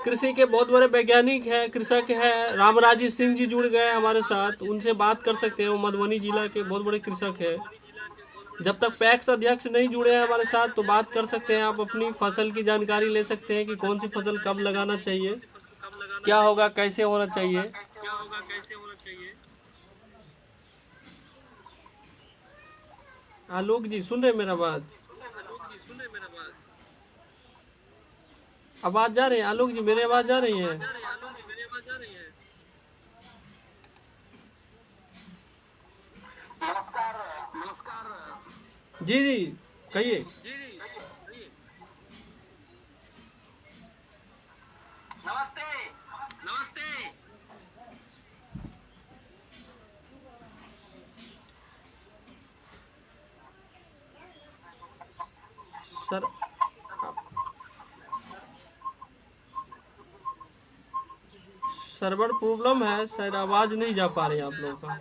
कृषि के बहुत बड़े वैज्ञानिक है, कृषक है, रामराजी सिंह जी जुड़ गए हमारे साथ, उनसे बात कर सकते हैं। वो मधुबनी जिला के बहुत बड़े कृषक है। जब तक पैक्स अध्यक्ष नहीं जुड़े हैं हमारे साथ तो बात कर सकते हैं। आप अपनी फसल की जानकारी ले सकते हैं कि कौन सी फसल कब लगाना चाहिए, क्या होगा, कैसे होना चाहिए। आलोक जी सुन रहे मेरा बात? आवाज जा रही है आलोक जी? मेरी आवाज जा रही है? जी जी कहिए। सर सर्वर प्रॉब्लम है, शायद आवाज नहीं जा पा रही है आप लोगों का।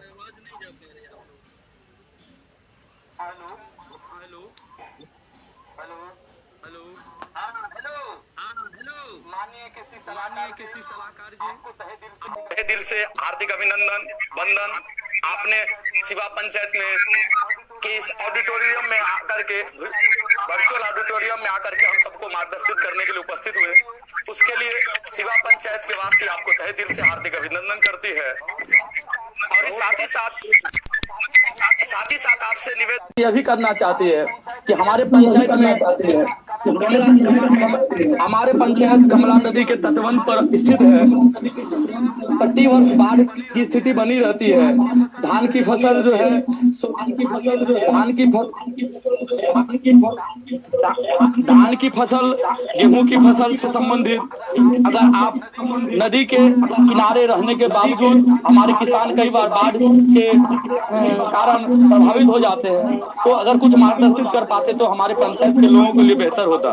तहे दिल से हार्दिक अभिनंदन वंदन। आपने सिवा पंचायत में के इस ऑडिटोरियम में आकर के, वर्चुअल ऑडिटोरियम में आकर के हम सबको मार्गदर्शित करने के लिए उपस्थित हुए, उसके लिए सिवा पंचायत के वासी आपको तहे दिल से हार्दिक अभिनंदन करती है। और साथ ही साथ आपसे निवेदन यह भी करना चाहती है कि हमारे पंचायत में हमारे पंचायत कमला नदी के तटबंध पर स्थित है। प्रतिवर्ष बाढ़ की स्थिति बनी रहती है। धान की फसल जो है धान की फसल गेहूं की फसल से संबंधित, अगर आप नदी के किनारे रहने के बावजूद हमारे किसान कई बार बाढ़ के कारण प्रभावित हो जाते हैं, तो अगर कुछ मार्गदर्शित कर पाते तो हमारे पंचायत के लोगों के लिए बेहतर होता।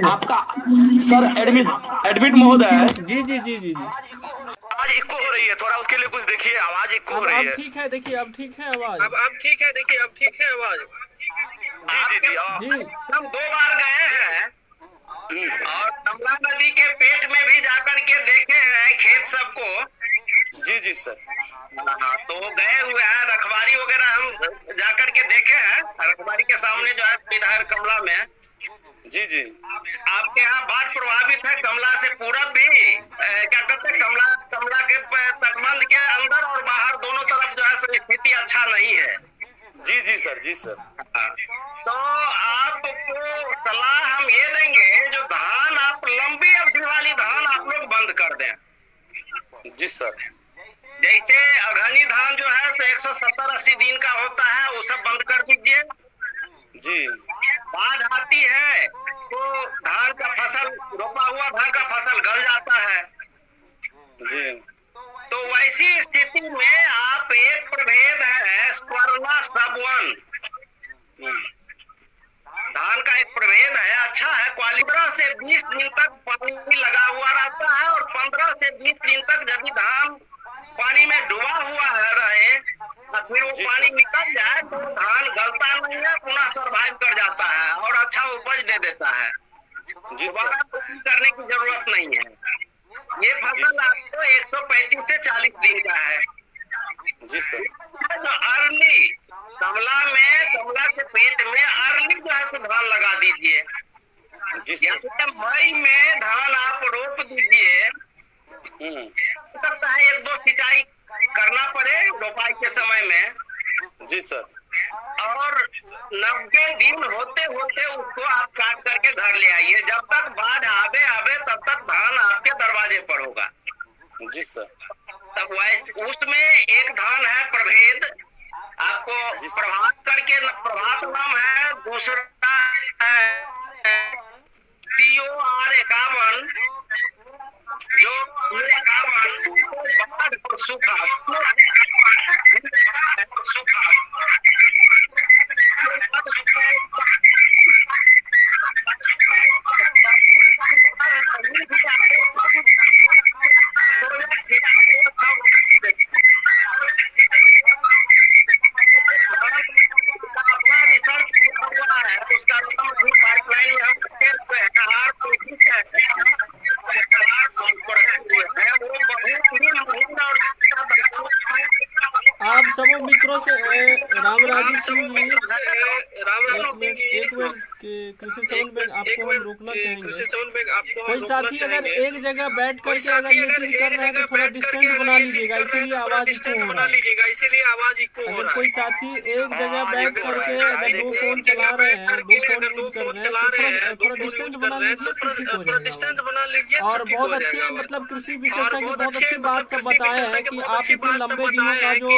आपका सर एडमिट महोदय। जी जी जी जी जी आवाज इको हो रही है थोड़ा, उसके लिए कुछ देखिए। आवाज इको हो रही है। अब ठीक है, देखिए अब ठीक है आवाज। अब ठीक है, देखिए अब ठीक है आवाज। जी जी जी जी हम 2 बार गए हैं और कमला नदी के पेट में भी जाकर के देखे हैं खेत सबको। जी जी सर। तो गए हुए हैं, रखवारी वगैरह हम जाकर के देखे हैं। रखवारी के सामने जो है विधायक कमला में। जी जी आपके यहाँ बाढ़ प्रभावित है कमला से पूरब भी, क्या कहते हैं, कमला के तटबंध के अंदर और बाहर दोनों तरफ जो है स्थिति अच्छा नहीं है। जी जी सर, जी सर। तो आपको सलाह हम ये देंगे, जो धान आप लंबी अवधि वाली धान आप लोग बंद कर दें। जी सर। जैसे अघनी धान जो है तो 170-80 दिन का होता है, वो सब बंद कर दीजिए। जी बाढ़ आती है तो धान का फसल, रोपा हुआ धान का फसल गल जाता है। जी तो वैसी स्थिति में आप एक प्रभेद है स्वर्णा सबवन, धान का एक प्रभेद है, अच्छा है क्वालिटी। 15 से 20 दिन तक पानी लगा हुआ रहता है और 15 से 20 दिन तक जब धान पानी में डूबा हुआ रहे और फिर वो पानी निकल जाए तो धान गलता नहीं है, पुनः सर्वाइव कर जाता है और अच्छा उपज दे देता है। दोबारा करने की जरूरत नहीं है। ये फसल आपको 135 से 40 दिन का है। जी सर। जो अर्ली कमला के पेट में अर्ली जो है धान लगा दीजिए। मई में धान आप रोप दीजिए। सकता है 1-2 सिंचाई करना पड़े रोपाई के समय में। जी सर। और 90 दिन होते होते उसको आप काट करके घर ले आइए। जब तक बाढ़ आवे तब तक धान आपके दरवाजे पर होगा। जी सर। तब उसमें एक धान है प्रभेद, आपको प्रभात करके, प्रभात नाम है। दूसरा है COR 51, जो बाढ़ और सूखा मित्रों से रामराजी सिंह जी, एक मिनट कृषि संबंध में आपको हम रोकना चाहेंगे। कोई साथी अगर एक जगह बैठ करके अगर ये चीज कर रहे हैं तो थोड़ा डिस्टेंस बना लीजिएगा, इसीलिए आवाज इको हो रहा है। अगर कोई साथी एक जगह बैठ करके अगर दो फोन चला रहे हैं, दो फोन यूज कर रहे हैं तो थोड़ा डिस्टेंस बना लीजिए तो ठीक हो जाएगा। और बहुत अच्छी मतलब कृषि विशेषज्ञ बहुत अच्छी बात का बताया है कि आप इतने लंबे दिनों का जो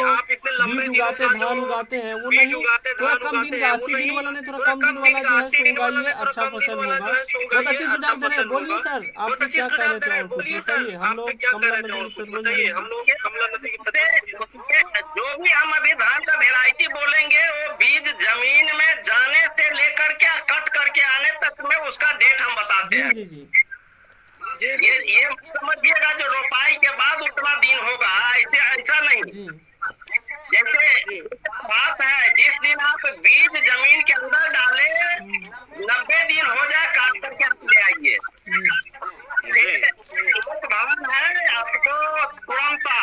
बीज उगाते धान उगाते हैं वो नहीं, थोड़ा कम दिन का 80 दिन वाला नहीं, थोड़ा कम दिन वाला जो है सो उगाइए, अच्छा फसल होगा। बहुत अच्छी सुझाव दे रहे हैं। बोलिए सर, आप क्या कह रहे थे और कुछ बताइए। हम लोग कमला नदी जो भी हम अभी धान का वेराइटी बोलेंगे वो बीज जमीन में जाने से लेकर के कट करके आने तक में उसका डेट हम बताते हैं। ये समझिएगा जो रोपाई के बाद उतना दिन होगा, ऐसा नहीं। जैसे बात है जिस दिन आप बीज जमीन के अंदर डाले 90 दिन हो जाए काट करके आप ले आइए। धान है आपको तुरंता,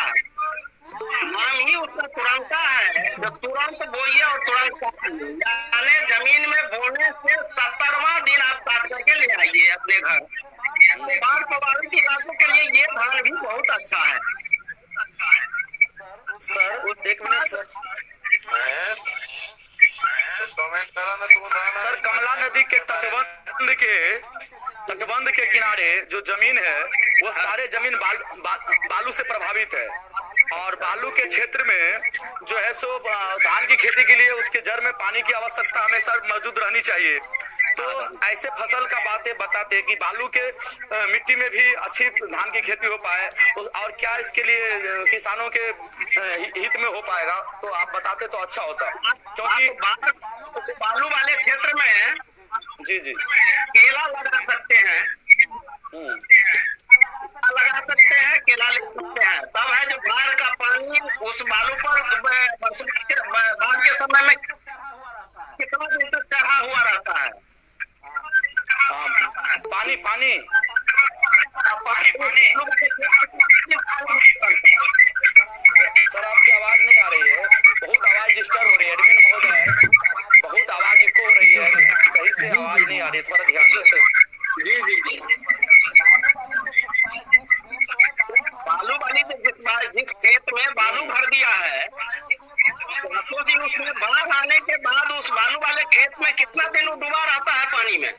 नाम ही उसका तुरंता है, जो तुरंत बोइए और तुरंत यानी जमीन में बोने से 70वां दिन आप काट करके ले आइए अपने घर। बाढ़ प्रभावित इलाकों के लिए ये धान भी बहुत अच्छा है। सर एक मिनट सर, कमला नदी के तटबंध के किनारे जो जमीन है वो सारे जमीन बालू से प्रभावित है, और बालू के क्षेत्र में जो है सो धान की खेती के लिए उसके जड़ में पानी की आवश्यकता हमेशा मौजूद रहनी चाहिए। तो ऐसे फसल का बातें बताते कि बालू के मिट्टी में भी अच्छी धान की खेती हो पाए, और क्या इसके लिए किसानों के हित में हो पाएगा, तो आप बताते तो अच्छा होता। क्योंकि बालू वाले क्षेत्र में जी केला लगा सकते हैं, केला ले सकते हैं। तब है जो बाढ़ का पानी उस बालू पर बाढ़ के समय में कितना दिन तक चढ़ा हुआ रहता है। पानी सर, आपकी आवाज नहीं आ रही है, बहुत आवाज डिस्टर्ब हो रही है। एडमिन महोदय, बहुत आवाज इको हो रही है, सही से आवाज नहीं आ रही, थोड़ा ध्यान दीजिए। जी बालू वाली जिस खेत में बालू भर दिया है, उसमें बाढ़ आने के बाद उस बालू वाले खेत में कितना दिन डूबा रहता है पानी में?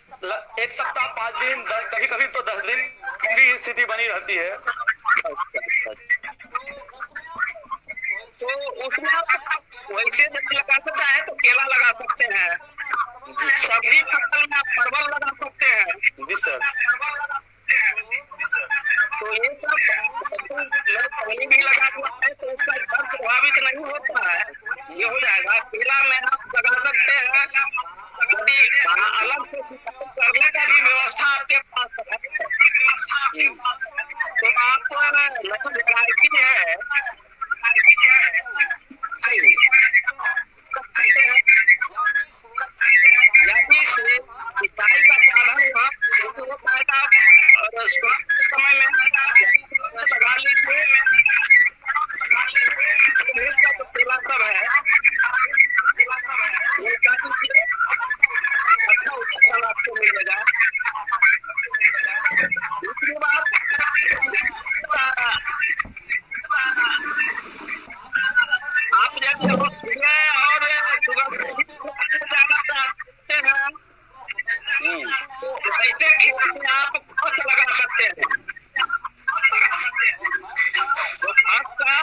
1 सप्ताह 5 दिन, कभी कभी तो 10 दिन की स्थिति बनी रहती है। तो उसमें वैसे लगा सकता है तो केला लगा सकते हैं, सब्जी फसल में आप परवल लगा सकते हैं। जी सर। तो ये सब पानी भी लगा हुआ है तो उसका घर प्रभावित नहीं होता है, ये हो जाएगा। केला में आप लगा सकते हैं, यदि अलग से करने का भी व्यवस्था आपके पास है तो आप वेराइटी है यदि सिंचाई का साधन हो पाएगा और समय में लगा लीजिए तो केला सब है, अच्छा उत्पादन आपको मिलेगा। दूसरी बात, आप जब और जाना चाहते हैं तो ऐसे खेत में आप घास लगा सकते हैं। तो घास का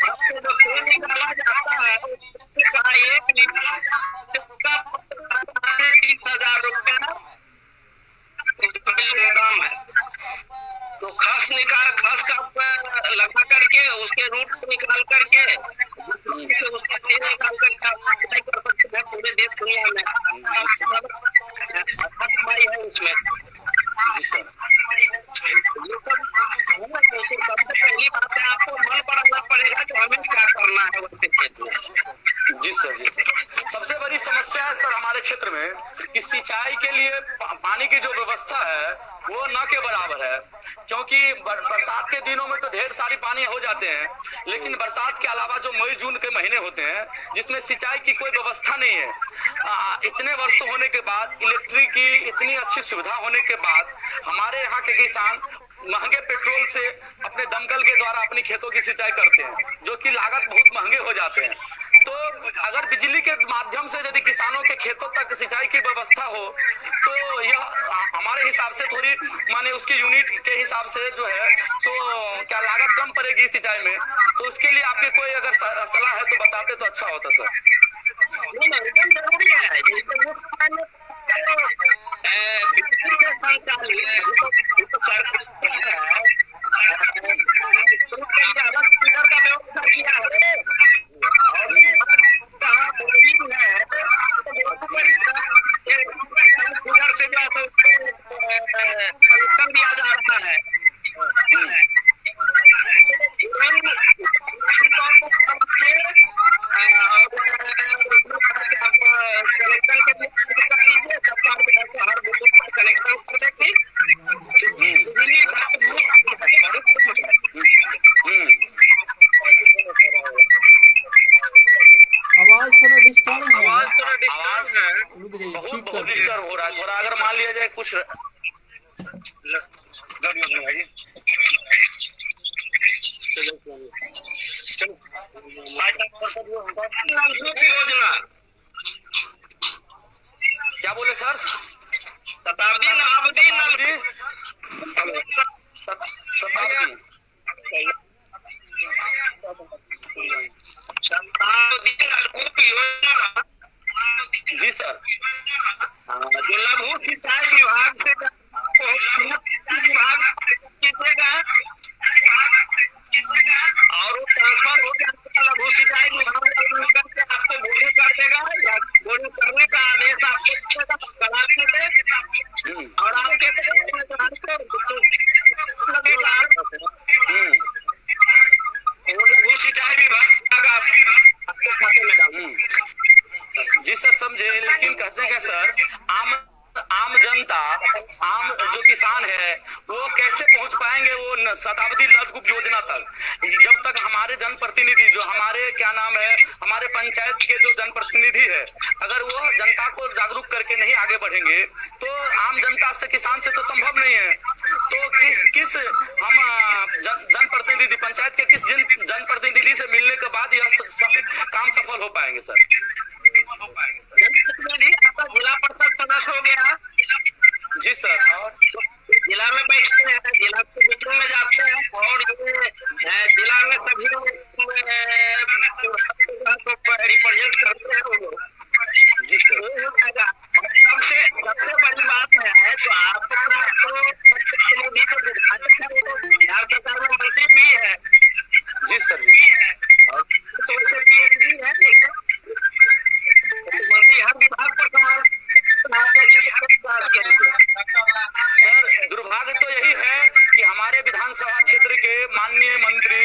आपको जो तेल निकाला जाता है उसका 1 लीटर 30,000 रुपया दाम है। तो घास का लगा करके उसके रूट को निकाल करके उसका तेल निकाल करके अप्लाई कर सकते हैं पूरे देश दुनिया में। अच्छा कमाई है उसमें। सबसे पहली बात है आपको मन बढ़ाना पड़ेगा कि हमें क्या करना है उसके खेत में। जी सर। सबसे बड़ी समस्या है सर हमारे क्षेत्र में कि सिंचाई के लिए पानी की जो व्यवस्था है वो न के बराबर है, क्योंकि बरसात के दिनों में तो ढेर सारी पानी हो जाते हैं, लेकिन बरसात के अलावा जो मई जून के महीने होते हैं जिसमें सिंचाई की कोई व्यवस्था नहीं है। इतने वर्ष होने के बाद, इलेक्ट्रिक की इतनी अच्छी सुविधा होने के बाद हमारे यहाँ के किसान महंगे पेट्रोल से अपने दमकल के द्वारा अपनी खेतों की सिंचाई करते हैं, जो कि लागत बहुत महंगे हो जाते हैं। तो अगर बिजली के माध्यम से यदि किसानों के खेतों तक सिंचाई की व्यवस्था हो तो यह हमारे हिसाब से थोड़ी माने उसकी यूनिट के हिसाब से जो है तो क्या लागत कम पड़ेगी सिंचाई में। तो उसके लिए आपके कोई अगर सलाह है तो बताते तो अच्छा होता सर। एकदम जरूरी है। बिजली के से जो दिया जा रहा है बहुत डिस्टर्ब हो रहा है थोड़ा, अगर मान लिया जाए कुछ योजना क्या बोले सर? शताब्दी योजना जी सर, जो लघु सिंचाई विभाग से विभाग और वो ट्रांसफर हो जाएगा लघु सिंचाई विभाग आपको बोली कर देगा या बोली करने का आदेश आपको करा के और आपके लगेगा लघु सिंचाई विभाग आपके खाते में डाल। जी सर समझे, लेकिन कहते हैं सर आम जनता, आम जो किसान है वो कैसे पहुंच पाएंगे वो शताब्दी नलकूप योजना तक, जब तक हमारे जनप्रतिनिधि जो हमारे क्या नाम है हमारे पंचायत के जो जनप्रतिनिधि है अगर वो जनता को जागरूक करके नहीं आगे बढ़ेंगे तो आम जनता से किसान से तो संभव नहीं है। तो किस हम जनप्रतिनिधि पंचायत के किस जनप्रतिनिधि से मिलने के बाद यह काम सफल हो पाएंगे सर? जिला परिषद सदस्य हो गया जी सर, और जिला में बैठते हैं, जिला के मीटिंग में जाते हैं और जिला में सभी रिप्रेजेंट करते हैं वो। जी सर, सबसे बड़ी बात है जो आपको बिहार सरकार में मंत्री भी है। जी सर जी, तो PhD है मंत्री हर विभाग पर सर दुर्भाग्य तो यही है कि हमारे विधानसभा क्षेत्र के माननीय मंत्री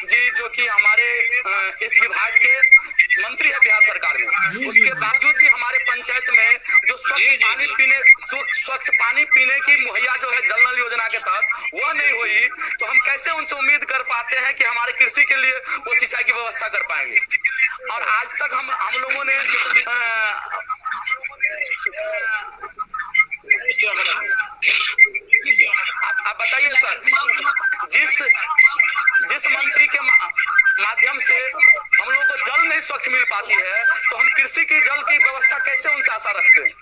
जी जो कि हमारे इस विभाग के मंत्री है बिहार सरकार में, उसके बावजूद भी हमारे पंचायत में जो स्वच्छ पानी पीने की मुहैया जो है जल नल योजना के तहत वो नहीं हुई, तो हम कैसे उनसे उम्मीद कर पाते हैं कि हमारे कृषि के लिए वो सिंचाई की व्यवस्था कर पाएंगे। और आज तक हम लोगों ने आप बताइए सर, जिस मंत्री के माध्यम से हम लोगों को जल नहीं स्वच्छ मिल पाती है तो हम कृषि की जल की व्यवस्था कैसे उनसे आशा रखते हैं?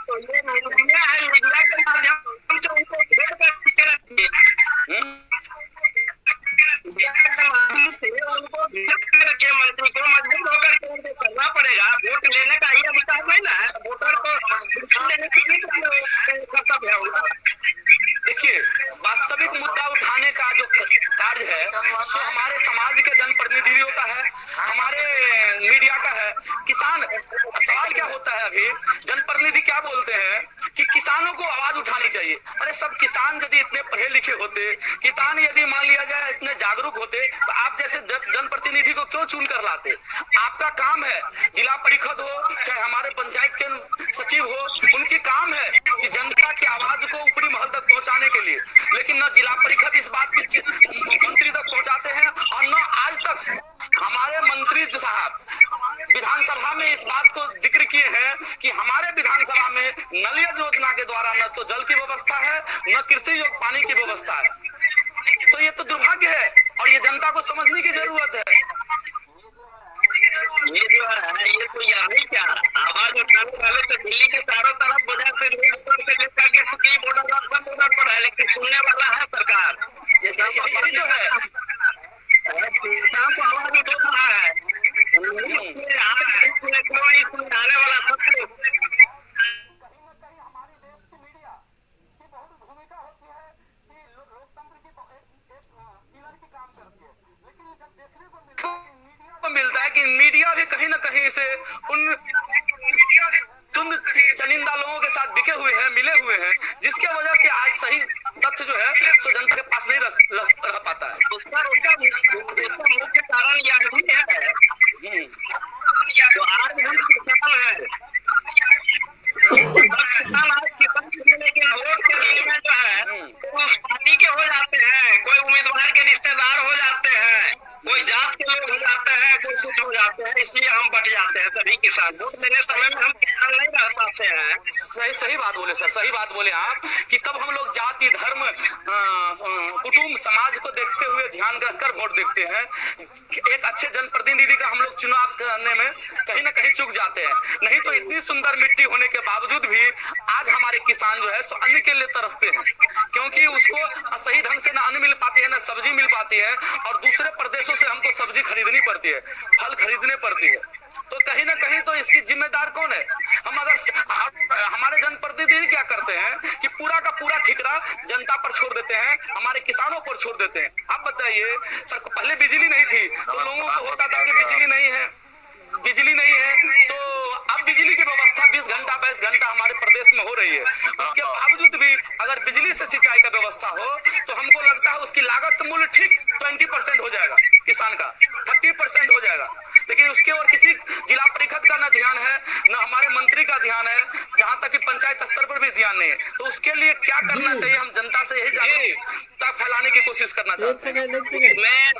तो ये मीडिया है, मीडिया के माध्यम से उनको रखे मंत्री को मजबूत होकर के करना पड़ेगा। वोट लेने का ही अधिकार नहीं ना है, वोटर को लेने का कर्तव्य है उनका। देखिए वास्तविक मुद्दा उठाने का जो कार्य है सो हमारे समाज के जनप्रतिनिधियों का है, हमारे मीडिया का है। किसान सवाल क्या होता है, अभी जनप्रतिनिधि क्या बोलते हैं कि किसानों को आवाज उठानी चाहिए। अरे सब किसान यदि इतने पढ़े लिखे होते, किसान यदि मान लिया जाए इतने जागरूक होते तो आप जैसे जनप्रतिनिधि को क्यों चुन कर लाते? आपका काम है, जिला परिषद हो चाहे हमारे पंचायत के सचिव हो, उनकी काम है कि जनता की आवाज को ऊपरी महल तक पहुंचाने के लिए, लेकिन न जिला परिषद इस बात की मंत्री तक पहुंचाते हैं और न आज तक हमारे मंत्री साहब विधानसभा में इस बात को जिक्र किए हैं कि हमारे विधानसभा में नल योजना के द्वारा न तो जल की व्यवस्था है, न कृषि योग्य पानी की व्यवस्था है। तो ये तो दुर्भाग्य है और ये जनता को समझने की जरूरत है। ये जो है ये तो यही क्या आवाज उठाने वाले तो दिल्ली के चारों तरफ वजह से लेकर के सुप्रीम बॉर्डर पर है, लेकिन सुनने वाला है सरकार। ये जो है को आवाज उठा रहा है आने वाला सब मिलता है कि मीडिया भी कहीं ना कहीं से उन चनिंदा लोगों के साथ बिके हुए हैं, मिले हुए हैं, जिसके वजह से आज सही तथ्य जो है सो जनता के पास नहीं रह पाता है। उसका मुख्य कारण यह भी है तो आज हम किसान है लेकिन वोट के लिए में जो है उस पार्टी के हो जाते हैं, कोई उम्मीदवार के रिश्तेदार हो जाते हैं, कोई जात के लोग हो जाते हैं, कोई कुछ हो जाते हैं, इसलिए हम बट जाते हैं सभी किसान। वोट देने समय में हम किसान नहीं रह पाते हैं। सही बात बोले सर, सही बात बोले आप कि तब हम लोग जाति धर्म कुटुंब समाज को देखते हुए ध्यान रखकर वोट देखते हैं। एक अच्छे जनप्रतिनिधि का हम लोग चुनाव करने में कहीं ना कहीं चूक जाते हैं। नहीं तो इतनी सुंदर मिट्टी होने के बावजूद भी आज हमारे किसान जो है सो अन्न के लिए तरसते हैं, क्योंकि उसको सही ढंग से ना अन्न मिल पाती है, ना सब्जी मिल पाती है और दूसरे प्रदेशों से हमको सब्जी खरीदनी पड़ती है, फल खरीदने पड़ती है। तो कहीं ना कहीं तो इसकी जिम्मेदार कौन है? हम अगर हमारे जनप्रतिनिधि क्या करते हैं कि पूरा का पूरा ठिकरा जनता पर छोड़ देते हैं, हमारे किसानों पर छोड़ देते हैं। आप बताइए सर, पहले बिजली नहीं थी तो लोगों को होता था कि बिजली नहीं है तो अब बिजली की व्यवस्था 20 घंटा 22 घंटा हमारे प्रदेश में हो रही है। उसके बावजूद भी अगर बिजली से सिंचाई का व्यवस्था हो तो हमको लगता है उसकी लागत मूल्य ठीक 20% हो जाएगा, किसान का 30% हो जाएगा, लेकिन उसके और किसी जिला परिषद का न ध्यान है, न हमारे मंत्री का ध्यान है, जहां तक कि पंचायत स्तर पर भी ध्यान नहीं है। तो उसके लिए क्या करना चाहिए? हम जनता से यही जागरूकता फैलाने की कोशिश करना चाहते हैं। मैं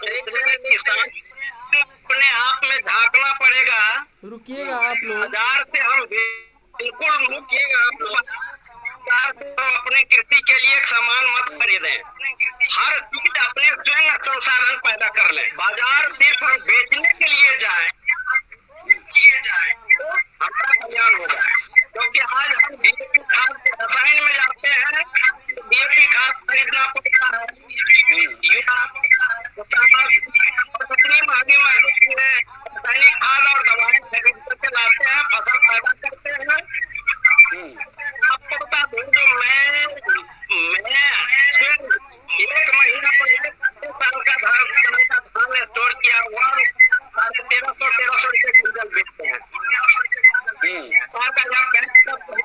अपने आप में झांकना पड़ेगा। रुकिएगा आप लोग, बाजार से हम बिल्कुल रुकिएगा आप लोग। हम अपने कृषि के लिए एक सामान मत खरीदें, हर चीज अपने स्वयं संसाधन पैदा कर लें। बाजार सिर्फ हम बेचने के लिए जाए तो हमारा कल्याण होगा, क्योंकि आज हम डीएपी खाद रसायन में जाते हैं तो डीएपी खाद खरीदना पड़ता है, कितनी महंगी रासायनिक खाद और दवाएं खरीद करके लाते हैं, फसल पैदा करते हैं। आपको बता दूं जो मैं 1 महीना पहले 2 साल का धान स्टोर किया हुआ 1300 रुपये क्विंटल बेचते हैं।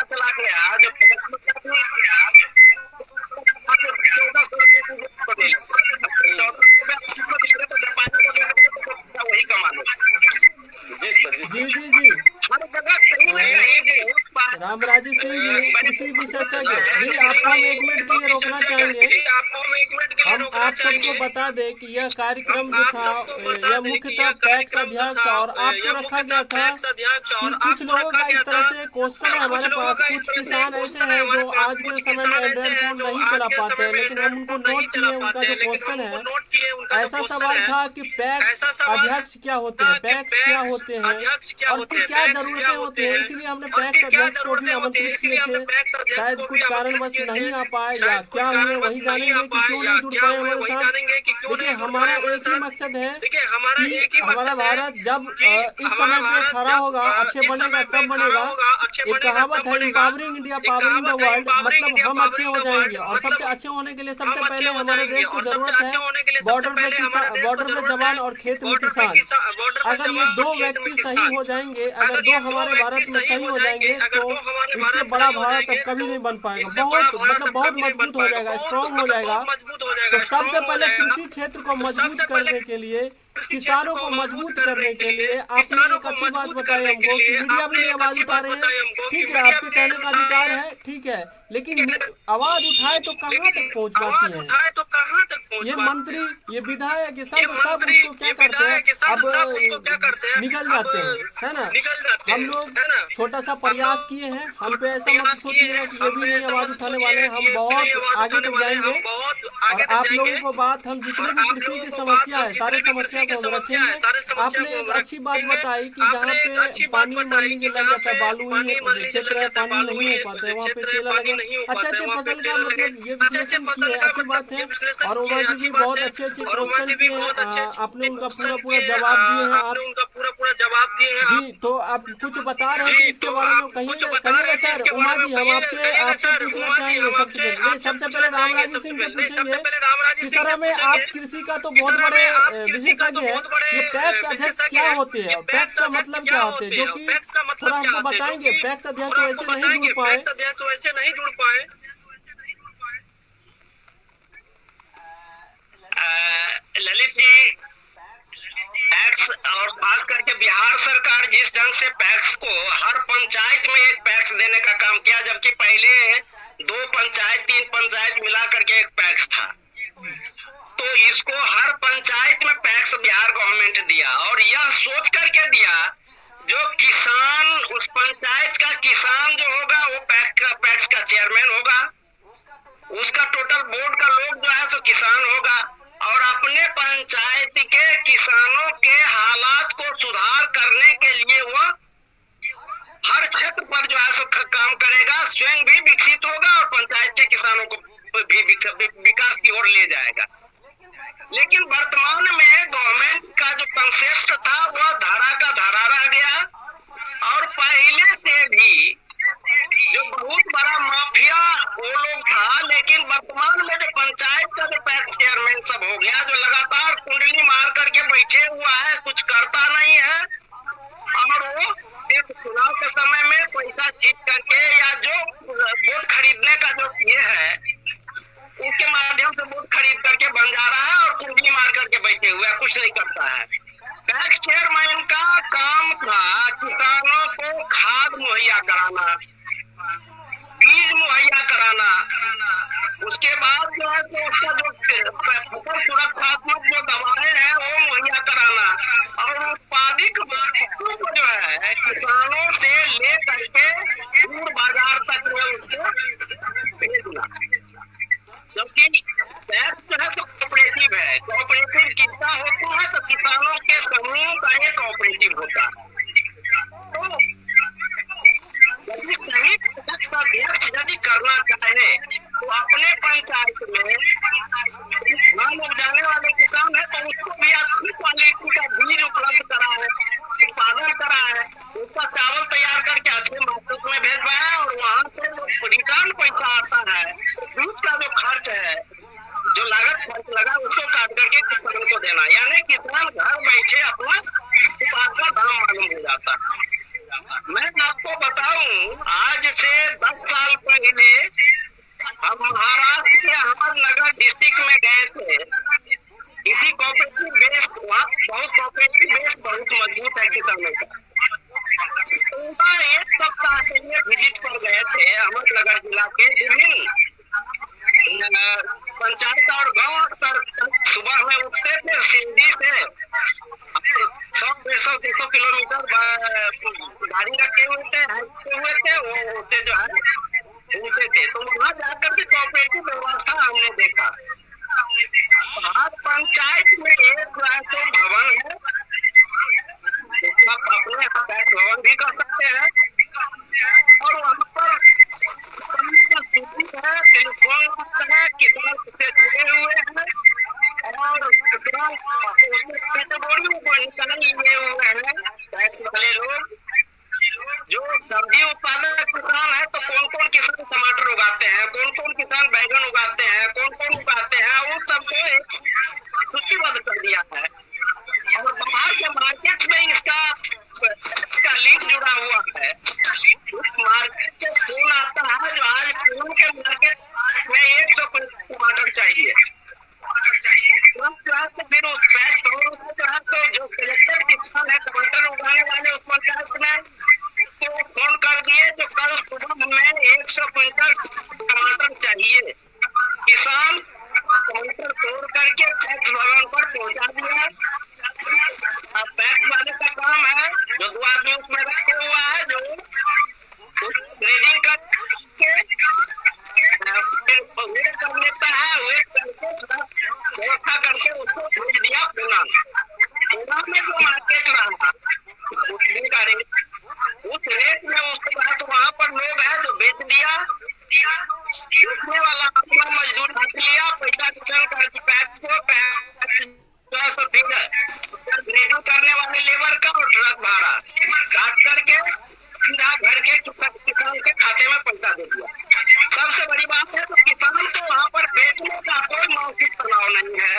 चला गया जो 1400 वही कमा लो। जी रामराजी सिंह जी कृषि विशेषज्ञ जी, आपको हम 1 मिनट के लिए रोकना चाहेंगे। हम आप सबको बता दें कि यह कार्यक्रम जो था यह मुख्यतः पैक्स अध्यक्ष और आपको रखा गया था कि कुछ लोगों का इस तरह से क्वेश्चन है हमारे पास। कुछ किसान ऐसे हैं जो आज के समय में एंड्रॉइड फोन नहीं चला पाते हैं, लेकिन हम उनको नोट किए। उनका जो क्वेश्चन है ऐसा सवाल था कि पैक्स अध्यक्ष क्या होते हैं, पैक्स क्या होते हैं और उसकी क्या जरूरतें होती है। इसीलिए हमने पैक्स अध्यक्ष को भी आमंत्रित किए थे। शायद कुछ कारणवश नहीं आ पाए या क्या हुए वही जानेंगे कि क्यों नहीं जुड़ पाए हमारे साथ। देखिए हमारा एक ही मकसद है कि हमारा भारत जब इस समय पे खड़ा होगा, अच्छे बनेगा तब बनेगा। एक कहावत है empowering India powering the world, मतलब हम अच्छे हो जाएंगे। और सबसे अच्छे होने के लिए सबसे पहले हमारे देश को जरूरत है बॉर्डर पे जवान और खेत में किसान। अगर ये 2 व्यक्ति सही हो जाएंगे, अगर 2 हमारे भारत में सही हो जाएंगे तो इससे बड़ा भारत अब कभी नहीं बन पाएगा। बहुत मजबूत हो जाएगा, स्ट्रॉन्ग हो जाएगा। तो सब सबसे पहले कृषि क्षेत्र को मजबूत करने के लिए, किसानों को मजबूत करने के लिए आपने एक अच्छी बात बताई हमको कि मीडिया में आवाज उठा रहे हैं। ठीक है, आपके कहने का अधिकार है, ठीक है, लेकिन आवाज उठाए तो कहाँ तक पहुँच पाती है? ये मंत्री, ये विधायक, ये सब उसको क्या करते हैं, अब निकल जाते हैं, है ना। हम लोग छोटा सा प्रयास किए हैं, हम पे ऐसा मत सोचिएगा कि ये भी नहीं आवाज उठाने वाले हैं। हम बहुत आगे तक जाएंगे और आप लोगों को बात, हम जितने भी कृषि की समस्या है सारे समस्या को हम रखेंगे। आपने एक अच्छी बात बताई कि जहाँ पे पानी मारने के लग जाता है, बालू ही क्षेत्र है, पानी नहीं हो पाता है, वहाँ पे तेला लगे। अच्छे फसल का मतलब ये विश्लेषण की है, अच्छी बात है। और उमा जी भी बहुत अच्छे क्वेश्चन किए हैं, आपने उनका पूरा जवाब दिए हैं जी। तो आप कुछ बता रहे थे इसके बारे में, कहिए सर। उमा जी, हम आपसे पूछना चाहेंगे सबसे पहले रामराज सिंह से पूछेंगे कि सर हमें आप कृषि का तो बहुत बड़े विशेषज्ञ है, ये पैक्स अध्यक्ष क्या होते हैं, पैक्स का मतलब क्या होते हैं, जो कि थोड़ा हमको बताएंगे। पैक्स अध्यक्ष वैसे नहीं जुड़ पाए। ललित जी, पैक्स और खास करके बिहार सरकार जिस ढंग से पैक्स को हर पंचायत में एक पैक्स देने का काम किया, जबकि पहले 2 पंचायत 3 पंचायत मिला करके एक पैक्स था, तो इसको हर पंचायत में पैक्स बिहार गवर्नमेंट दिया। और यह सोच करके दिया जो किसान, उस पंचायत का किसान जो होगा वो पैक्स का चेयरमैन होगा, उसका टोटल बोर्ड का लोग जो है सो किसान होगा, और अपने पंचायत के किसानों के हालात को सुधार करने के लिए वह हर क्षेत्र पर जो है सो काम करेगा, स्वयं भी विकसित होगा और पंचायत के किसानों को भी विकास की ओर ले जाएगा। लेकिन वर्तमान में गवर्नमेंट का जो कंसेप्ट था वह धारा का धारा रह गया, और पहले से भी जो बहुत बड़ा माफिया वो लोग था, लेकिन वर्तमान में जो पंचायत का जो पैक्स चेयरमैन सब हो गया, जो लगातार कुंडली मार करके बैठे हुआ है, कुछ करता नहीं है, और वो सिर्फ चुनाव के समय में पैसा जीत करके या जो वोट खरीदने का जो ये है उसके माध्यम से वोट खरीद करके बन जा रहा है, और कुंडली मार करके बैठे हुए कुछ नहीं करता है। पैक्स चेयरमैन का काम था किसानों को खाद मुहैया कराना, बीज मुहैया कराना, उसके बाद जो है तो उसका जो फसल सुरक्षात्मक जो दवाएं हैं वो मुहैया कराना, और उत्पादित वस्तु को जो है किसानों से ले करके दूर बाजार तक उसको भेजना। जबकि पैक्स जो है तो कोऑपरेटिव है, कोऑपरेटिव कितना होता है तो किसानों के समूह का एक कोऑपरेटिव होता है। तो यदि करना चाहे तो अपने पंचायत में धान उपजाने वाले किसान है तो उसको भी अच्छी क्वालिटी का बीज उपलब्ध करा है, उत्पादन करा है, उसका चावल तैयार करके अच्छे मार्केट में भेजवाया, और वहाँ से रिटर्न पैसा आता है, बीज का जो खर्च है, जो लागत खर्च लगा उसको काट करके किसान को देना, यानी किसान घर बैठे अपना उत्पाद का दाम मालूम हो जाता है। मैं आपको बताऊं, आज से 10 साल पहले हम महाराष्ट्र के अहमदनगर डिस्ट्रिक्ट में गए थे, इसी कोऑपरेटिव बेस, वहाँ बहुत कोऑपरेटिव बेस बहुत मजबूत है किसानों का। उनका 1 सप्ताह के लिए विजिट पर गए थे अहमदनगर जिला के विभिन्न पंचायत और गाँव स्तर। सुबह में उठते थे सिंधी से 100-150 किलोमीटर गाड़ी रखे हुए थे वो होते जो है घूमते थे, तो वहाँ जाकर के कोऑपरेटिव व्यवस्था हमने देखा। हर पंचायत में एक ऐसा भवन है, आप अपने यहाँ भवन भी कर सकते हैं, और वहाँ पर टेलीफोन है, किसान से जुड़े हुए हैं, और कैटेगोरियों को निकाल लिए हुए हैं पैक्स वाले लोग। जो सब्जी उत्पादक किसान है तो कौन कौन किसान टमाटर उगाते हैं, कौन कौन किसान बैंगन उगाते हैं, कौन कौन उगाते हैं, उन सबको सूचीबद्ध कर दिया है, और बाहर के मार्केट में इसका लिंक जुड़ा हुआ है। उस मार्केट से फोन आता है, जो आज फोन के मार्केट में 100 टमाटर चाहिए, आदमी उसमें रखे हुआ है जो ग्रेडिंग करके वेट कर लेता है, वेट करके व्यवस्था करके उसको भेज दिया पूना में जो मार्केट रहा उसका रेट, उस रेट में उसके बाद वहाँ पर लोग हैं जो बेच दिया, बेचने वाला अपना मजदूर रख लिया, पैसा रिटर्न करके पैक को ग्रेडिंग करने वाले लेबर का और ट्रक भाड़ा काट करके घर के किसान के खाते में पैसा दे दिया। सबसे बड़ी बात है तो किसान को वहाँ पर बेचने का कोई मौखिक तनाव नहीं है,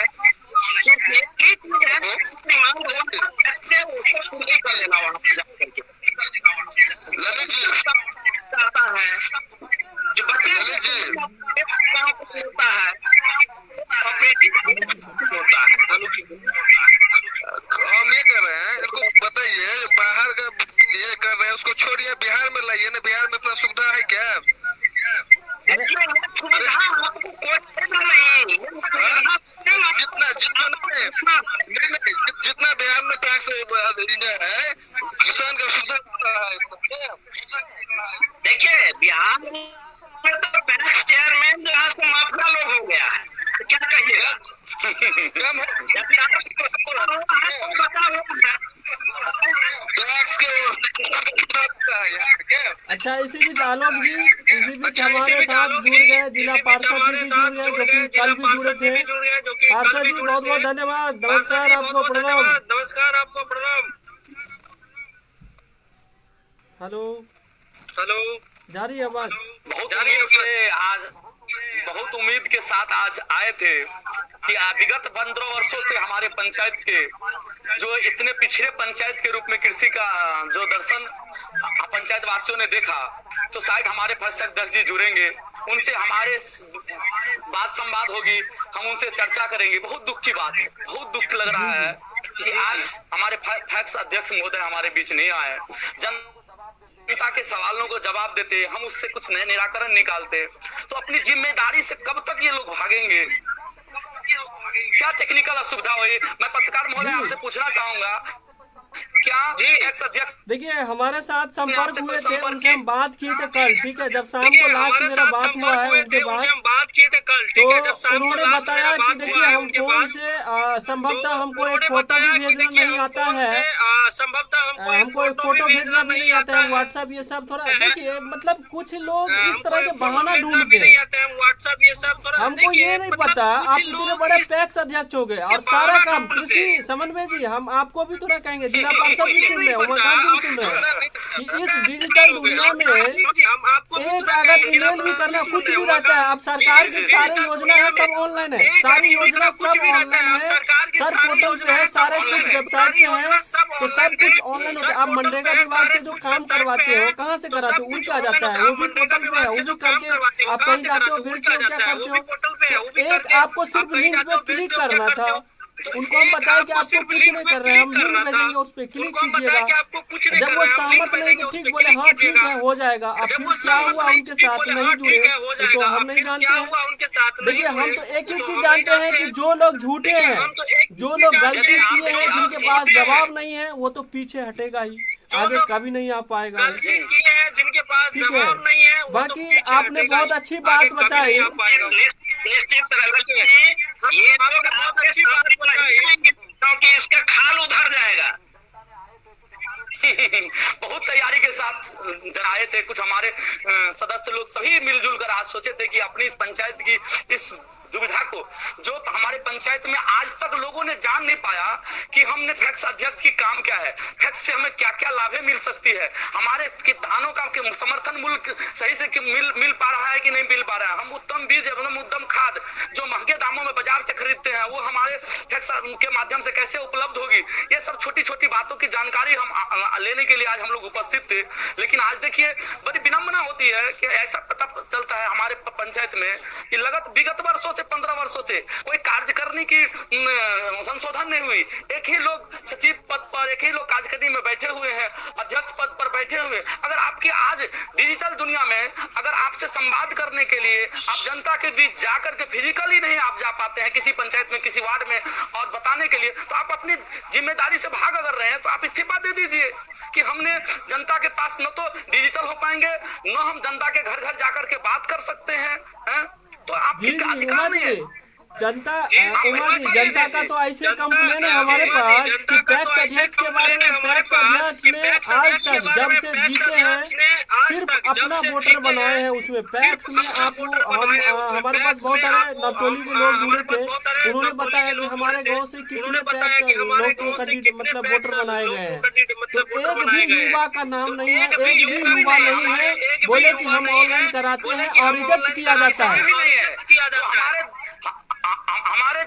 मांग उसको पूरी कर देना वहाँ पर जाकर के चाहता है जो बच्चे होता है होता है। हम ये कर रहे हैं, इनको बताइए बाहर का ये कर रहे हैं उसको छोड़िए, बिहार में लाइए ना, बिहार में इतना सुविधा है क्या? जितना बिहार में टैक्स है किसान का सुविधा है। देखिए बिहार में तो टैक्स चेयरमैन जो है तो माफिया लोग हो गया है, तो क्या कहिएगा? कम है टैक्स के अच्छा, इसी बीच आलोक जी हमारे साथ जुड़ गए, जिला पार्षद जी भी जुड़ गए जो कि कल भी जुड़े थे। पार्षद जी बहुत बहुत धन्यवाद, नमस्कार, आपको प्रणाम। नमस्कार, आपको प्रणाम। हेलो हेलो, जारी आवाज। बहुत उम्मीद से आज बहुत उम्मीद के साथ आज आए थे कि विगत 15 वर्षों से हमारे पंचायत के जो इतने पिछड़े पंचायत के रूप में कृषि का जो दर्शन पंचायत वासियों ने देखा, तो शायद हमारे अध्यक्ष जी जुड़ेंगे, उनसे हमारे बात संवाद होगी, हम उनसे चर्चा करेंगे। बहुत दुख की बात है, बहुत दुख लग रहा है कि आज हमारे अध्यक्ष महोदय हमारे बीच नहीं आए। जनता के सवालों को जवाब देते, हम उससे कुछ नए निराकरण निकालते, तो अपनी जिम्मेदारी से कब तक ये लोग भागेंगे? क्या टेक्निकल असुविधा हुई? मैं पत्रकार महोदय आपसे पूछना चाहूंगा, क्या एक्स अध्यक्ष देखिए हमारे साथ संपर्क हुए थे, उनसे हम बात किए थे कल, ठीक है, जब शाम को लास्ट मेरा बात हुआ है उनके बाद, तो उन्होंने बताया कि देखिए हम फोन से संभवतः हमको एक फोटो भी भेजना नहीं आता है, हमको एक फोटो भेजना भी नहीं आता है, व्हाट्सएप ये सब थोड़ा देखिए, मतलब कुछ लोग इस तरह के बहाना ढूंढते हैं। हमको ये नहीं पता आप इतने बड़े पैक्स अध्यक्ष हो गए और सारा काम कृषि समन्वय जी, हम आपको भी थोड़ा कहेंगे, जिला पार्षद भी सुन रहे हैं, उमाकांत भी सुन रहे हैं कि इस डिजिटल दुनिया में एक अगर ईमेल भी करना कुछ भी रहता है, अब सरकार की सारी योजना है सब ऑनलाइन है, सारी योजना सब ऑनलाइन है, सर पोर्टल पे है, सारे कुछ वेबसाइट पे है, तो सब कुछ ऑनलाइन होता है। आप मनरेगा विभाग से जो काम करवाते हो कहाँ से कराते हो, उनका जाता है, वो भी पोर्टल पे है, वो भी करके आप कहीं जाते हो, भेजते हो, क्या करते हो, एक आपको सिर्फ लिंक पे क्लिक करना था, उनको हम बताया कि आपको कुछ नहीं कर रहे हैं, हम लिंक भेजेंगे, उस पर क्लिक कीजिएगा। जब वो सहमत नहीं कि ठीक बोले हाँ ठीक है हो जाएगा, अब फिर क्या हुआ उनके साथ नहीं जुड़े, तो हम नहीं जानते हैं। देखिए हम तो एक ही चीज जानते हैं कि जो लोग झूठे हैं, जो लोग गलती किए हैं, जिनके पास जवाब नहीं है, वो तो पीछे हटेगा ही, आगे कभी नहीं आ पाएगा। जिनके पास ठीक है, बाकी आपने बहुत अच्छी बात बताई, निश्चित ये बहुत अच्छी बात बताई, क्योंकि इसका खाल उधर जाएगा। बहुत तैयारी के साथ जनाए थे कुछ हमारे सदस्य लोग, सभी मिलजुल कर आज सोचे थे कि अपनी इस पंचायत की इस दुविधा को, जो हमारे पंचायत में आज तक लोगों ने जान नहीं पाया कि हमने फैक्स अध्यक्ष की काम क्या है, फैक्स से हमें क्या क्या लाभें मिल सकती है, हमारे किसानों का समर्थन मूल्य सही से मिल पा रहा है कि नहीं मिल पा रहा है, हम उत्तम बीज एवं उत्तम खाद जो महंगे दामों में बाजार से खरीदते हैं वो हमारे फैक्स के माध्यम से कैसे उपलब्ध होगी, ये सब छोटी छोटी बातों की जानकारी हम लेने के लिए आज हम लोग उपस्थित थे। लेकिन आज देखिए बड़ी विडंबना होती है कि ऐसा पता चलता है हमारे पंचायत में कि विगत वर्षों से 15 वर्षों से कोई कार्यकारिणी की संशोधन नहीं हुई। एक ही लोग सचिव पद पर, एक ही लोग कार्यकारिणी में बैठे हुए हैं, अध्यक्ष पद पर बैठे हुए। अगर आपकी आज डिजिटल दुनिया में अगर आपसे संवाद करने के लिए आप जनता के बीच जाकर के फिजिकली नहीं आप जा पाते हैं किसी पंचायत में, किसी वार्ड में, और बताने के लिए, तो आप अपनी जिम्मेदारी से भाग अगर रहे हैं तो आप इस्तीफा दे दीजिए कि हमने जनता के पास न तो डिजिटल हो पाएंगे, न हम जनता के घर घर जाकर के बात कर सकते हैं। तो आपकी अधिकार नहीं है। जनता जनता का तो ऐसे कंप्लेन है हमारे पास कि पैक्स अध्यक्ष के बारे में पैक्स अध्यक्ष ने आज तक जब से जीते हैं सिर्फ अपना वोटर बनाए हैं। उसमें पैक्स में हमारे पास बहुत सारे नवटोली के लोग जुड़े थे, उन्होंने बताया कि हमारे गांव से कितने पैक्स लोग मतलब वोटर बनाए गए हैं, तो एक भी युवा का नाम नहीं है, एक भी युवा नहीं है। बोले कि हम ऑनलाइन कराते हैं और रिजेक्ट किया जाता है। हमारे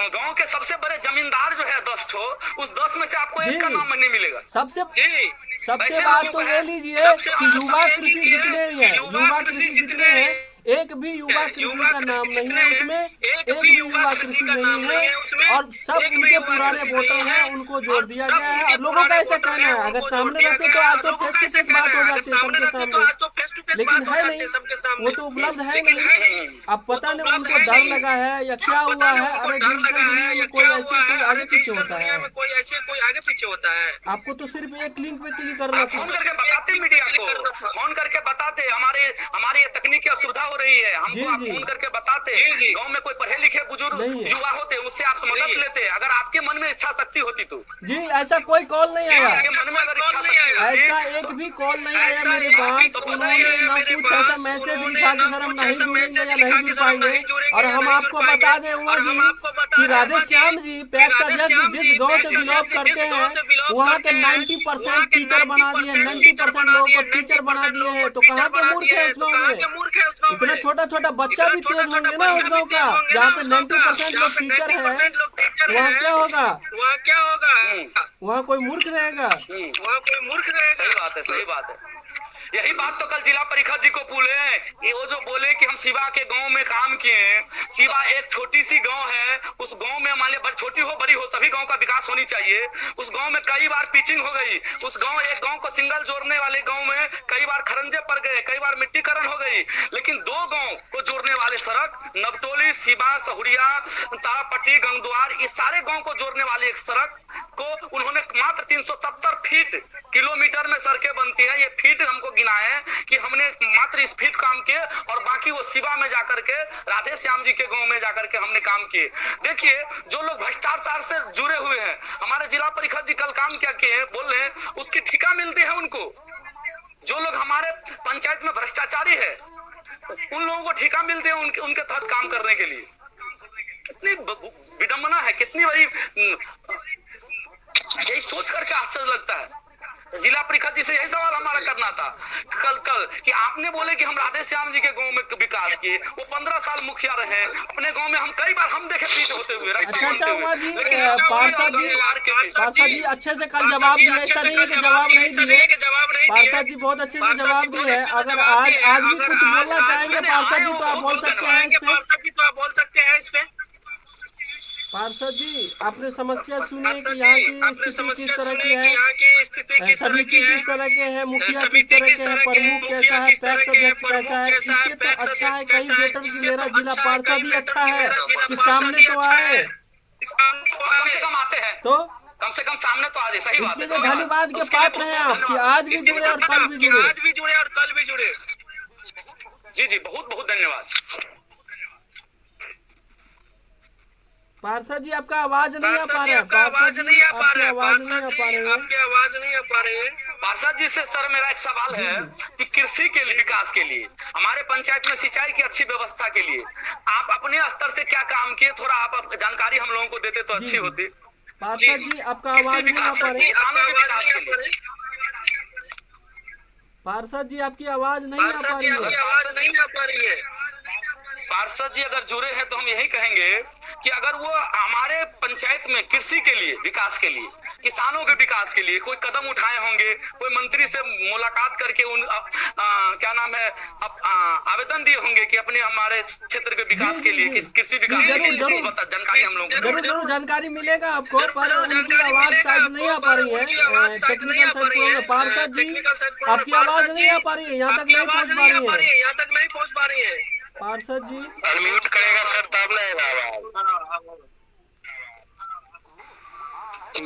गांव के सबसे बड़े जमींदार जो है 10 ठो, उस 10 में से आपको एक का नाम नहीं मिलेगा। सबसे बात तो ले लीजिए कि युवा कृषि जितने हैं, युवा कृषि जितने हैं, एक भी युवा कृषि का नाम नहीं है उसमें, एक भी युवा कृषि नहीं है, और सब उनके पुराने वोटर हैं, उनको जोड़ दिया गया है। और लोगों का ऐसा कहना है अगर सामने रहते तो आज तो फेस टू फेस बात हो जाती है सबके सामने, लेकिन है नहीं, वो तो उपलब्ध है नहीं। अब पता नहीं उनको डर लगा है या क्या हुआ है। अरे डिजिटल दुनिया में कोई ऐसे कोई आगे पीछे होता है, आपको तो सिर्फ एक लिंक पे क्लिक करना, फोन करके बताते मीडिया को, फोन करके बताते हमारे तकनीकी असुविधा हो रही है, हमको आप फोन करके बताते। गांव में कोई पढ़े लिखे बुजुर्ग युवा होते, उससे आप मदद लेते अगर आपके मन में इच्छा शक्ति होती तो। जी ऐसा कोई कॉल नहीं आया, आपके मन में अगर इच्छा शक्ति ऐसा एक भी कॉल नहीं आया मेरे पास। उन्होंने ना कुछ ऐसा मैसेज लिखा कि सर हम नहीं जुड़ेंगे या नहीं जुड़ पाएंगे। और हम आपको बता दें हुआ जी कि राधे श्याम जी पैक्स अध्यक्ष जिस गांव से बिलोंग करते हैं वहाँ के 90% टीचर बना दिए, 90% लोगों को टीचर बना दिए हैं। तो कहाँ के मूर्ख है उस गाँव में? इतना छोटा छोटा बच्चा भी तेज होंगे ना उस गाँव का, जहाँ पे 90% लोग टीचर है, वहाँ क्या होगा? वहाँ कोई मूर्ख रहेगा? सही बात है। यही बात तो कल जिला परिषद जी को बोले, वो जो बोले कि हम शिवा के गांव में काम किए हैं। शिवा एक छोटी सी गांव है, उस गांव में मान लिया छोटी हो बड़ी हो सभी गांव का विकास होनी चाहिए। उस गांव में कई बार पिचिंग हो गई, उस गांव एक गांव को सिंगल जोड़ने वाले गांव में कई बार खरंजे पड़ गए, कई बार मिट्टीकरण हो गई, लेकिन 2 गांव को जोड़ने वाले सड़क नवटोली, शिवा, सहुरिया, तारापट्टी, गंगद्वार, इस सारे गांव को जोड़ने वाली एक सड़क को उन्होंने मात्र 370 फीट किलोमीटर में सड़कें बनती है। ये फीट हमको गिना है कि हमने मात्र इस फीट काम किए और बाकी वो शिवा में जाकर के राधे श्याम जी के गांव में जाकर के हमने काम किए। देखिए जो लोग भ्रष्टाचार से जुड़े हुए हैं, हमारे जिला परिषद जी कल काम क्या किए बोल रहे हैं, उसकी ठिका मिलती है उनको। जो लोग हमारे पंचायत में भ्रष्टाचारी है उन लोगों को ठिका मिलते हैं उनके तहत काम करने के लिए। कितनी विडंबना है, कितनी बड़ी, यही सोच करके आश्चर्य लगता है। जिला परिषद जी से यही सवाल हमारा करना था कल कि आपने बोले कि हम राधे श्याम जी के गांव में विकास किए, वो 15 साल मुखिया रहे अपने गांव में, हम कई बार हम देखे पीछे होते हुए। अच्छा हुआ जी पार्षद जी अच्छे से कल जवाब दिए, ऐसा नहीं है कि जवाब नहीं दिए, पार्षद जी बहुत अच्छे से जवाब दिए। अगर आज भी कुछ बोलना चाहेंगे पार्षद जी तो आप बोल सकते हैं इस पे। पार्षद जी आपने समस्या सुनी कि यहाँ की स्थिति किस तरह की है, सभी किस तरह के हैं, मुखिया किस तरह के हैं, प्रमुख कैसा है, पैक्स अध्यक्ष कैसा है। इससे तो अच्छा है कई वोटर की मेरा जिला पार्षद ही अच्छा है कि सामने तो आए, कम से कम आते हैं, तो कम से कम सामने तो आ जाए। सही बात है, धन्यवाद के पात्र हैं आप कि आज भी जुड़े और कल भी जुड़े। जी बहुत बहुत धन्यवाद। पार्षद जी आपका आवाज नहीं आ पा रहा है, पार्षद जी आपकी आवाज नहीं आ पा रही है। पार्षद जी से सर मेरा एक सवाल है कि कृषि के विकास के लिए हमारे पंचायत में सिंचाई की अच्छी व्यवस्था के लिए आप अपने स्तर से क्या काम किए, थोड़ा आप जानकारी हम लोगों को देते तो अच्छी होती। पार्षद जी आपका आवाज नहीं आ पा रही है, पार्षद जी आपकी आवाज नहीं आ पा रही है। पार्षद जी अगर जुड़े हैं तो हम यही कहेंगे कि अगर वो हमारे पंचायत में कृषि के लिए विकास के लिए किसानों के विकास के लिए कोई कदम उठाए होंगे, कोई मंत्री से मुलाकात करके उन क्या नाम है आवेदन दिए होंगे कि अपने हमारे क्षेत्र के विकास के लिए, कृषि विकास के लिए जानकारी हम लोग जरूर जानकारी मिलेगा आपको, पर उनकी आवाज शायद नहीं आ पा रही है टेक्निकल साइड पर। पार्षद जी आपकी आवाज नहीं आ पा रही है, यहाँ तक नहीं पहुँच पा रही है पार्षद जी। अनम्यूट करेगा सर तब नहीं आवाज। जी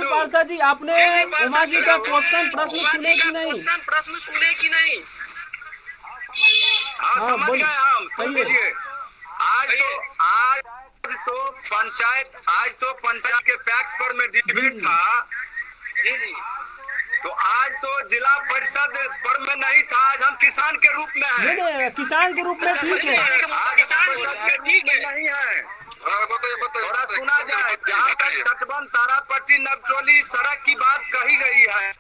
पार्षद जी, आपने उमा जी का प्रश्न सुने कि नहीं? हाँ समझ गए हम। कहिए। आज तो पंचायत के पैक्स पर में डिबेट था, तो आज तो जिला परिषद पर में नहीं था, आज हम किसान के रूप में हैं। नहीं, किसान के रूप में ठीक है, आज परिषद के रूप में नहीं है। थोड़ा सुना जाए, जहाँ तक तटबंध तारापट्टी नवटोली सड़क की बात कही गई है,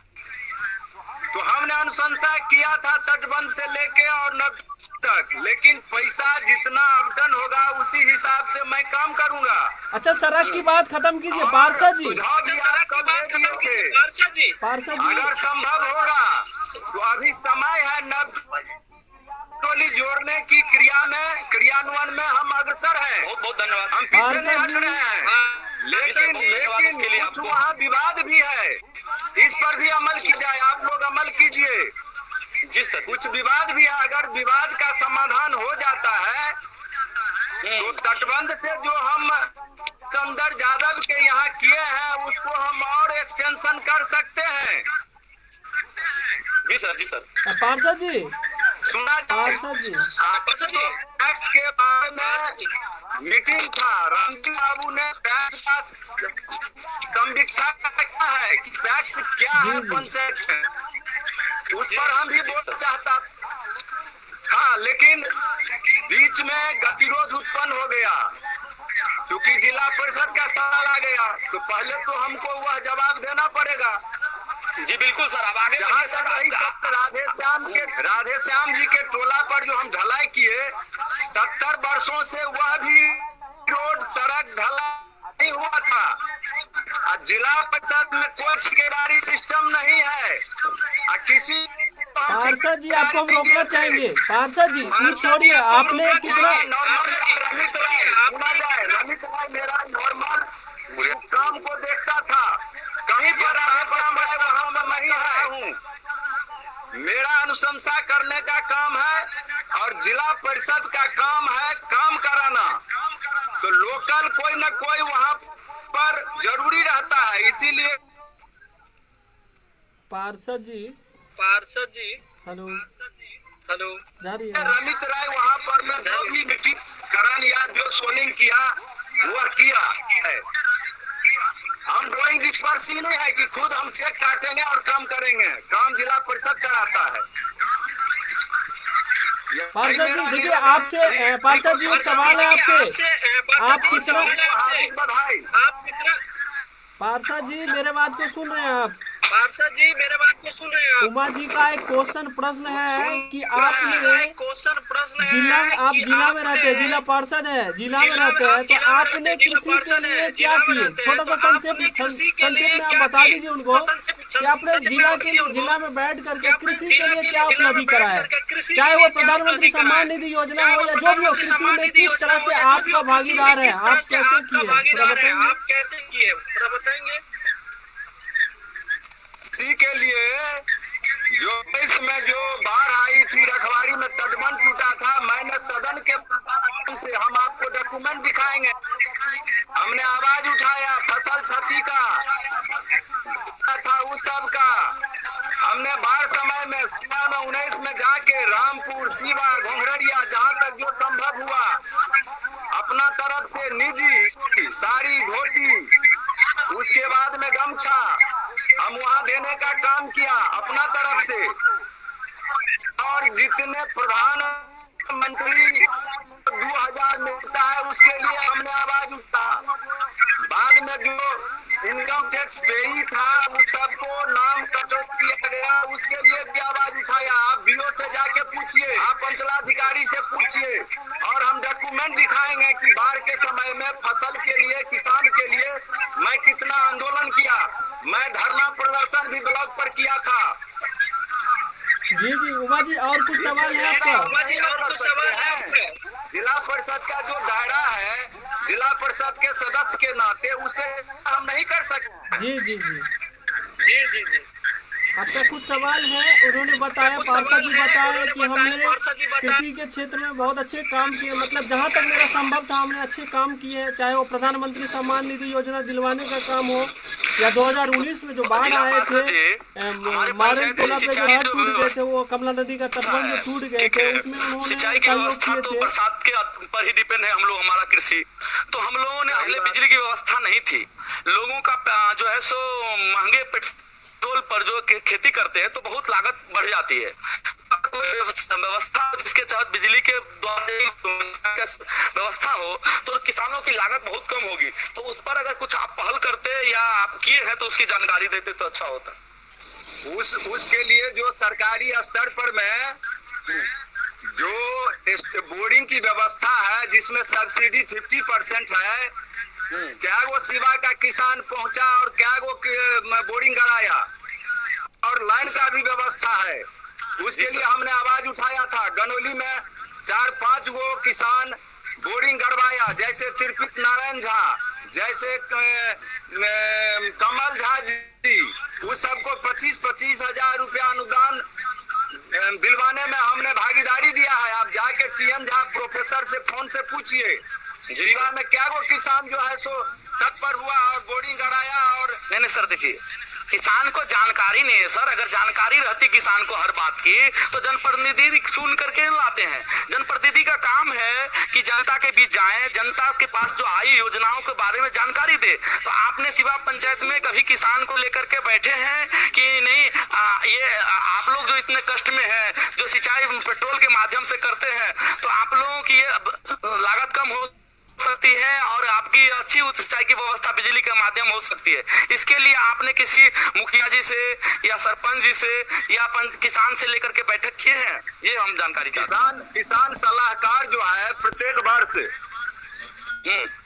तो हमने अनुशंसा किया था तटबंध से लेके और नव तक, लेकिन पैसा जितना आवंटन होगा उसी हिसाब से मैं काम करूंगा। अच्छा सड़क की बात खत्म कीजिए पार्षद जी। सुझाव भी आप कल दे दिए थे, पार्षद जी अगर संभव होगा तो अभी समय है नवटोली जोड़ने की क्रियान्वयन में हम अग्रसर हैं। बहुत धन्यवाद। हम पीछे नहीं हट रहे हैं, लेकिन कुछ वहाँ विवाद भी है, इस पर भी अमल की जाए। आप लोग अमल कीजिए। जी सर। कुछ विवाद भी है, अगर विवाद का समाधान हो जाता है तो तटबंध से जो हम चंदर यादव के यहाँ किए हैं उसको हम और एक्सटेंशन कर सकते हैं। जी सर। जी सर। पार्षद जी सुना पार्षद जी टैक्स के बारे में मीटिंग था, रामजी बाबू ने टैक्स का समीक्षा किया है कि टैक्स क्या है पंचायत में, उस पर हम भी बोलना चाहता हाँ, लेकिन बीच में गतिरोध उत्पन्न हो गया क्योंकि जिला परिषद का सवाल आ गया, तो पहले तो हमको वह जवाब देना पड़ेगा। जी बिल्कुल सर, अब आगे जहाँ तक रही राधे श्याम जी के टोला पर जो हम ढलाई किए, 70 वर्षों से वह भी रोड सड़क ढलाई हुआ था। जिला परिषद में कोई ठेकेदारी सिस्टम नहीं है। किसी पार्षद जी आपको हम रोकना चाहेंगे। पार्षद जी कुछ छोड़िए, आपने कितना मेरा नॉर्मल काम को देखता था, कहीं पर मैं नहीं रहा हूँ। मेरा अनुशंसा करने का काम है और जिला परिषद का काम है काम कराना, तो लोकल कोई न कोई वहाँ पर जरूरी रहता है, इसीलिए। पार्षद जी हेलो जा रही है। रमित राय वहाँ पर मैं जो भी मीटिंग करण या जो सोलिंग किया वह किया है। हम ड्राइंग डिस्पर्सिंग नहीं है कि खुद हम चेक काटेंगे और काम करेंगे, काम जिला परिषद कराता है। पार्षद जी देखिए, आपसे पार्षद जी एक सवाल है आपसे, आप कितना पार्षद जी मेरे बात को सुन रहे हैं आप? उमा जी का एक प्रश्न है कि आपने जिला में रहते हैं, जिला पार्षद है, जिला में रहते हैं, तो आपने कृषि के लिए क्या किए? छोटा सा संक्षेप में आप बता दीजिए उनको कि आपने जिला में बैठ करके कृषि के लिए क्या उपलब्धि कराया, चाहे वो प्रधानमंत्री सम्मान निधि योजना हो या जो भी हो, कृषि में किस तरह से आपका भागीदार है, आप कैसे किए बताएंगे? इसी के लिए जो इसमें जो बाढ़ आई थी, रखवारी में तटबंध टूटा था, मैंने सदन के से हम आपको डॉक्यूमेंट दिखाएंगे, हमने आवाज उठाया, फसल क्षति का था उस सब का। हमने बाढ़ समय में 19 में जाके रामपुर, सीवा, घोंघरड़िया, जहाँ तक जो संभव हुआ अपना तरफ से निजी साड़ी धोती, उसके बाद में गमछा हम वहाँ देने का काम किया अपना तरफ से। और जितने प्रधानमंत्री 2000 मिलता है उसके लिए हमने आवाज उठाया। बाद में जो इनकम टैक्स पेई था उस सबको नाम कटौती किया गया, उसके लिए भी आवाज उठाया। आप बीओ से जाके पूछिए। पूछिए, आप अंचलाधिकारी से पूछिए, और हम डॉक्यूमेंट दिखाएंगे कि बाढ़ के समय में फसल के लिए, किसान के लिए मैं कितना आंदोलन किया। मैं धरना प्रदर्शन भी ब्लॉक पर किया था। जी जी उमा जी, और कुछ सवाल है आपका? नहीं कर सकते हैं। जिला परिषद का जो दायरा है, जिला परिषद के सदस्य के नाते उसे हम नहीं कर सकते। जी जी जी आपका कुछ सवाल है? उन्होंने बताया, पार्षद जी बताया कि हमने कृषि के क्षेत्र में बहुत अच्छे काम किए, मतलब जहाँ तक मेरा संभव था हमने अच्छे काम किए हैं, चाहे वो प्रधानमंत्री सम्मान निधि योजना दिलवाने का काम हो, या 2019 में जो बाढ़ आए थे मारन टोला पे जो नहर टूट गए थे, वो कमला नदी का तटबंध जो टूट गए थे, उसमें उन्होंने सिंचाई की व्यवस्था तो बरसात के पर ही डिपेंड है हम लोग, हमारा कृषि। तो हम लोगों ने पहले बिजली की व्यवस्था नहीं थी, लोगों का जो है सो महंगे पेट्रोल पर जो खेती करते हैं तो बहुत लागत बढ़ जाती है। व्यवस्था जिसके तहत बिजली के द्वारा व्यवस्था हो तो किसानों की लागत बहुत कम होगी। तो उस पर अगर कुछ आप पहल करते या आप किए हैं तो उसकी जानकारी देते तो अच्छा होता। उसके लिए जो सरकारी स्तर पर मैं जो बोरिंग की व्यवस्था है, जिसमें सब्सिडी 50% है, क्या वो सिवा का किसान पहुंचा और क्या वो बोरिंग कराया, और लाइन का भी व्यवस्था है। उसके लिए हमने आवाज उठाया था। गनौली में 4-5 गो किसान बोरिंग करवाया, जैसे तिरपित नारायण झा, जैसे कमल झा जी, उस सबको 25-25 हजार रुपया अनुदान दिलवाने में हमने भागीदारी दिया है। आप जाके TN झा प्रोफेसर से फोन से पूछिए, जीवा में क्या वो किसान जो है सो तत्पर हुआ और बोरिंग कराया। और नहीं सर, देखिए किसान को जानकारी नहीं है सर। अगर जानकारी रहती किसान को हर बात की तो जनप्रतिनिधि चुन करके लाते हैं। जनप्रतिनिधि का काम है कि जनता के बीच जाए, जनता के पास जो आई योजनाओं के बारे में जानकारी दे। तो आपने सिवा पंचायत में कभी किसान को लेकर के बैठे हैं कि नहीं? ये आप लोग जो इतने कष्ट में है, जो सिंचाई पेट्रोल के माध्यम से करते हैं, तो आप लोगों की ये लागत कम हो सकती है और आपकी अच्छी सिंचाई की व्यवस्था बिजली के माध्यम हो सकती है। इसके लिए आपने किसी मुखिया जी से या सरपंच जी से या किसान से लेकर के बैठक किए हैं? ये हम जानकारी किसान सलाहकार जो है प्रत्येक वर्ष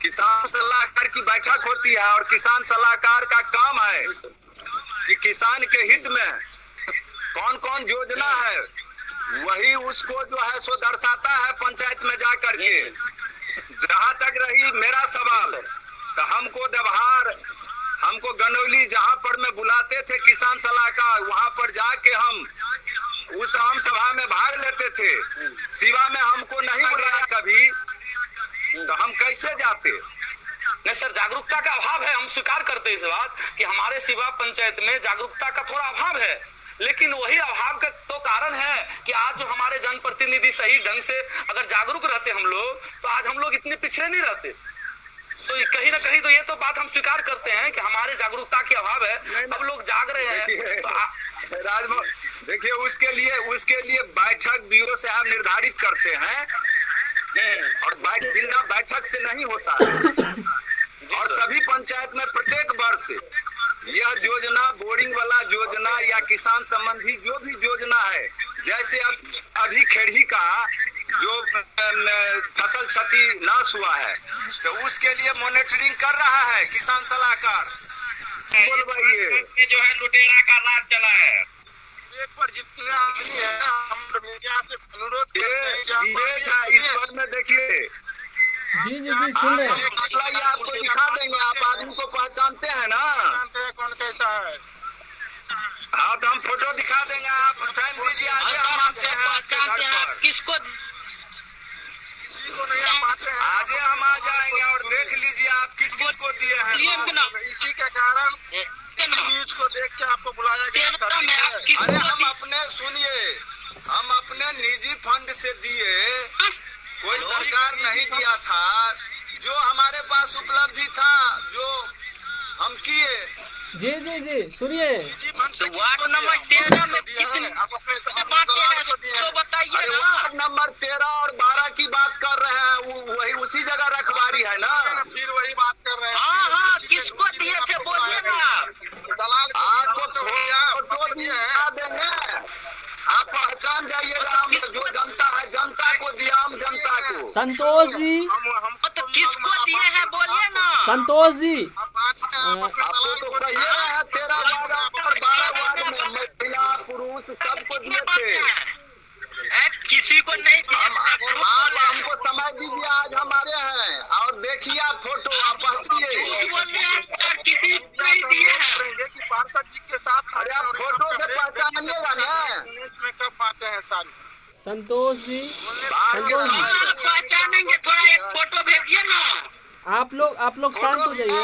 किसान सलाहकार की बैठक होती है, और किसान सलाहकार का काम है कि किसान के हित में कौन कौन योजना है वही उसको जो है सो दर्शाता है पंचायत में जा करके। जहाँ तक रही मेरा सवाल, तो हमको देवहार, हमको गनौली जहाँ पर में बुलाते थे किसान सलाहकार, वहाँ पर जाके हम उस आम सभा में भाग लेते थे। सिवा में हमको नहीं बुलाया कभी, तो हम कैसे जाते? नहीं सर, जागरूकता का अभाव है, हम स्वीकार करते हैं इस बात कि हमारे सिवा पंचायत में जागरूकता का थोड़ा अभाव है। लेकिन वही अभाव का तो कारण है कि आज जो हमारे जनप्रतिनिधि सही ढंग से अगर जागरूक रहते हम लोग, तो आज हम लोग इतने पिछड़े नहीं रहते। तो कहीं ना कहीं तो ये तो बात हम स्वीकार करते हैं कि हमारे जागरूकता की अभाव है। अब लोग जाग रहे हैं तो राजमोहन देखिए, उसके लिए बैठक ब्यूरो से हम निर्धारित करते हैं, और बिना बैठक से नहीं होता है। और सभी पंचायत में प्रत्येक वर्ष यह योजना, बोरिंग वाला योजना या किसान संबंधी जो भी योजना है, जैसे अभी खेड़ी का जो फसल क्षति नाश हुआ है, तो उसके लिए मॉनिटरिंग कर रहा है किसान सलाहकार। बोलवाइए जो है लुटेरा का राज चला है। एक पर जितने आदमी है हम मीडिया से अनुरोध इस पर में देखिए, जी सुन रहे हैं, आपको दिखा देंगे। आप आदमी को पहचानते हैं ना? कौन कैसा है? हाँ, तो हम फोटो दिखा देंगे। आप टाइम दीजिए, आज हम आते हैं आपके घर पर। किसको आज हम आ जाएंगे और देख लीजिए आप किस किस को दिए हैं। इसी के कारण न्यूज को देख के आपको बुलाया गया। अरे हम अपने सुनिए, हम अपने निजी फंड से दिए, कोई सरकार नहीं दिया था। जो हमारे पास उपलब्धि था जो हम किए। जी सुनिए, तो वार्ड नंबर 13 में कितने बातें हैं तो बताइए ना। वार्ड नंबर 13 और 12 की बात कर रहे हैं, वही उसी जगह रखवारी है ना? फिर वही बात कर रहे हैं। हाँ, किसको दिए थे बोलिए ना। दलाल आपको फोटो दिए देंगे, आप पहचान जाइएगा। हम जो संतोष जी, तो किसको दिए हैं बोलिए ना। संतोष जी, आपको तो कहिए रहा 13 वार्ड और 12 वार्ड में महिला पुरुष सबको दिए थे। किसी को नहीं आप हमको समय दीजिए, आज हमारे हैं और देखिए आप फोटो, आप पहुंचिए। किसी को नहीं दिए हैं। पार्षद जी के साथ अरे आप फोटो से पहचानिएगा ना। में कब बातें हैं सारी। संतोष जी, संतोष जी, पहचानेंगे, थोड़ा एक फोटो भेजिए ना। आप लोग शांत हो जाइए।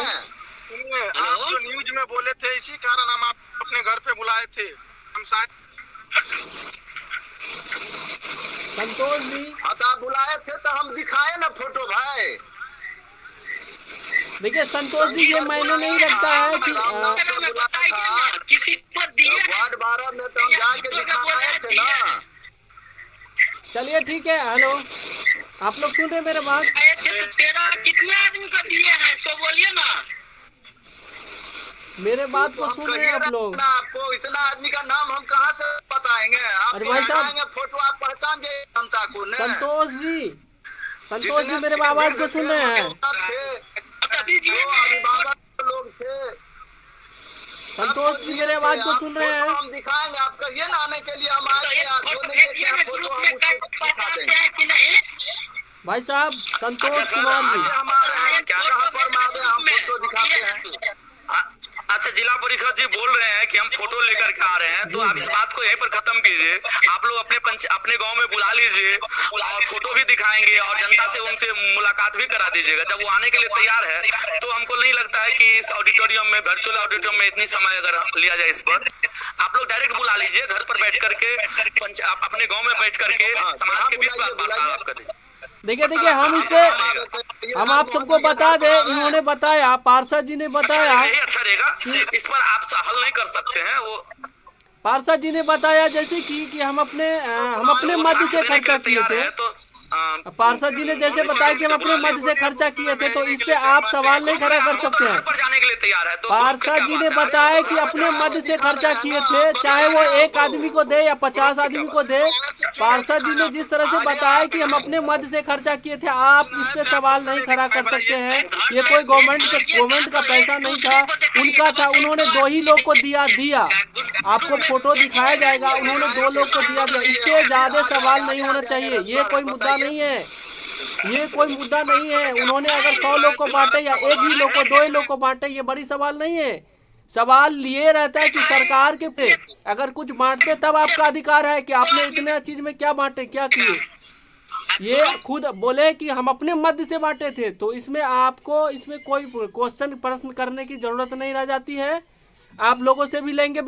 आप जो न्यूज में बोले थे इसी कारण हम आप अपने घर पे बुलाए थे। हम शायद संतोष जी, आप बुलाए थे तो हम दिखाए ना फोटो भाई। देखिए संतोष जी, ये मायने नहीं रखता है कि किसी को दिए वार्ड 12 में तो हम जाके दिखाए थे ना। चलिए ठीक है। हेलो, आप लोग सुन रहे हैं मेरे बात? तेरा कितने आदमी को दिए हैं तो बोलिए ना। मेरे बात को सुन रहे हैं आप लोग? आपको इतना आदमी का नाम हम कहाँ से बताएंगे? आप अरे भाई साहब, फोटो आप पहचान जाइए जनता को। संतोष जी, संतोष जी, मेरे आवाज को सुन रहे हैं? अभिभावक लोग थे। संतोष जी, मेरे आवाज को सुन रहे हैं? हम दिखाएंगे, आप कहिए ना आने के लिए। हम आएंगे, जो नहीं देखे हैं फोटो हम उसको दिखा देंगे। भाई साहब, संतोष कुमार जी, हमारे हैं क्या पर मावे, हम फोटो दिखाते हैं। अच्छा, जिला परिषद जी बोल रहे हैं कि हम फोटो लेकर के आ रहे हैं, तो आप इस बात को यहीं पर खत्म कीजिए। आप लोग अपने गांव में बुला लीजिए और फोटो भी दिखाएंगे और जनता से उनसे मुलाकात भी करा दीजिएगा। जब वो आने के लिए तैयार है तो हमको नहीं लगता है कि इस ऑडिटोरियम में, वर्चुअल ऑडिटोरियम में इतनी समय अगर लिया जाए इस पर। आप लोग डायरेक्ट बुला लीजिए, घर पर बैठ करके, अपने गांव में बैठ करके समाज के बीच वार्तालाप करें। देखिए हम इस पे, हम आप सबको बता दें, इन्होंने बताया, पार्षद जी ने बताया, अच्छा रहेगा। इस पर आप हल नहीं कर सकते हैं। वो पार्षद जी ने बताया जैसे कि हम अपने मध्य से खर्चा किए थे। पार्षद जी ने जैसे बताया कि हम अपने मध्य से खर्चा किए थे, तो इस पे आप सवाल नहीं खड़ा कर सकते हैं। पार्षद जी ने बताया कि अपने मध्य से खर्चा किए थे, चाहे वो एक आदमी को दे या 50 आदमी को दे। पार्षद जी ने जिस तरह से बताया कि हम अपने मध्य से खर्चा किए थे, आप इस पे सवाल नहीं खड़ा कर सकते हैं। ये कोई गवर्नमेंट का पैसा नहीं था, उनका था। उन्होंने 2 ही लोग को दिया। आपको फोटो दिखाया जाएगा, उन्होंने 2 लोग को दिया। इसके ज्यादा सवाल नहीं होना चाहिए। ये कोई मुद्दा नहीं है, ये कोई मुद्दा नहीं है। उन्होंने अगर 100 लोग को बांटे या 1 ही लोग को, 2 ही लोग को बांटे, ये बड़ी सवाल नहीं है। सवाल ये रहता है कि सरकार के पे अगर कुछ बांटते तब आपका अधिकार है कि आपने इतने चीज में क्या बांटे, क्या किए। ये खुद बोले कि हम अपने मध्य से बांटे थे, तो इसमें आपको इसमें कोई प्रश्न करने की जरूरत नहीं रह जाती है। आप लोगों से भी लेंगे।